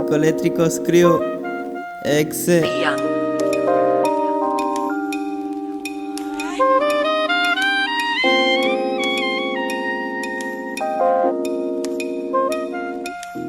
Psicoeléctricos Crew, Exe.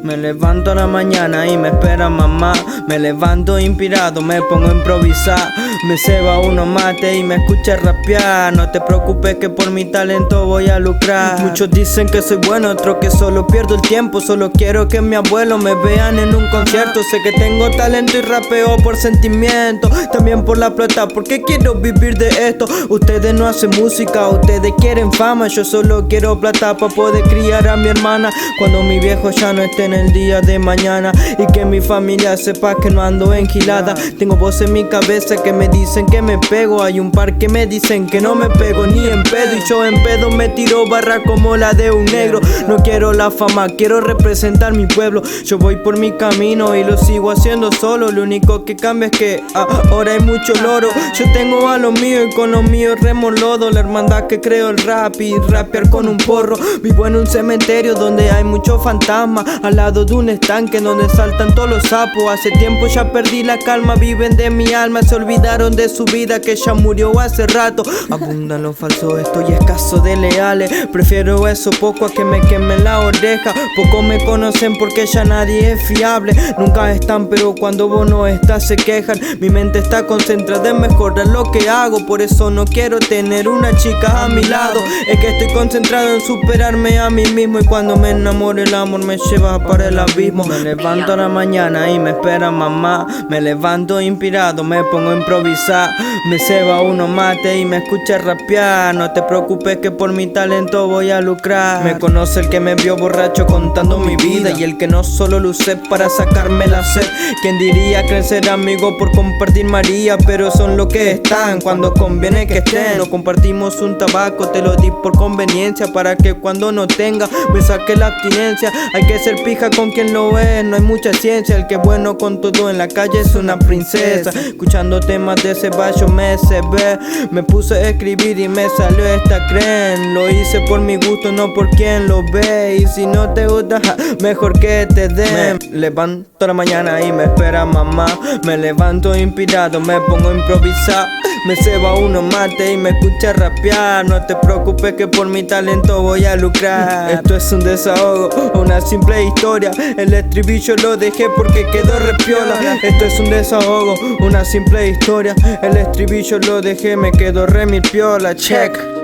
Me levanto a la mañana y me espera mamá. Me levanto inspirado, me pongo a improvisar. Me ceba uno mate y me escucha rapear. No te preocupes que por mi talento voy a lucrar. Muchos dicen que soy bueno, otros que solo pierdo el tiempo. Solo quiero que mi abuelo me vean en un concierto. Sé que tengo talento y rapeo por sentimiento, también por la plata, porque quiero vivir de esto. Ustedes no hacen música, ustedes quieren fama. Yo solo quiero plata para poder criar a mi hermana cuando mi viejo ya no esté en el día de mañana, y que mi familia sepa que no ando en gilada. Tengo voz en mi cabeza que me dicen que me pego. Hay un par que me dicen que no me pego ni en pedo, y yo en pedo me tiro barra como la de un negro. No quiero la fama, quiero representar mi pueblo. Yo voy por mi camino y lo sigo haciendo solo. Lo único que cambia es que ahora hay mucho loro. Yo tengo a lo mío y con lo mío remo lodo. La hermandad que creo el rap y rapear con un porro. Vivo en un cementerio donde hay muchos fantasmas, al lado de un estanque donde saltan todos los sapos. Hace tiempo ya perdí la calma, viven de mi alma. Se olvidaron de su vida que ya murió hace rato. Abundan los falsos, estoy escaso de leales. Prefiero eso poco a que me quemen la oreja. Pocos me conocen porque ya nadie es fiable. Nunca están, pero cuando vos no estás se quejan. Mi mente está concentrada en mejorar lo que hago. Por eso no quiero tener una chica a mi lado. Es que estoy concentrado en superarme a mí mismo. Y cuando me enamore el amor me lleva para el abismo. Me levanto a la mañana y me espera mamá. Me levanto inspirado, me pongo a improvisar. Me ceba uno mate y me escucha rapear. No te preocupes que por mi talento voy a lucrar. Me conoce el que me vio borracho contando mi vida, y el que no solo lo usé para sacarme la sed. ¿Quién diría crecer amigo por compartir María? Pero son lo que están cuando conviene que estén. No compartimos un tabaco, te lo di por conveniencia, para que cuando no tenga me saque la abstinencia. Hay que ser pija con quien lo es, no hay mucha ciencia. El que es bueno con todo en la calle es una princesa. Escuchando temas de Ceballos me se ve. Me puse a escribir y me salió esta creen. Lo hice por mi gusto, no por quien lo ve. Y si no te gusta, mejor que te den. Me levanto a la mañana y me espera mamá. Me levanto inspirado, me pongo a improvisar. Me ceba uno mate y me escucha rapear. No te preocupes que por mi talento voy a lucrar. Esto es un desahogo, una simple historia. El estribillo lo dejé porque quedó repiola. Esto es un desahogo, una simple historia. El estribillo lo dejé, me quedó re mi piola. Check.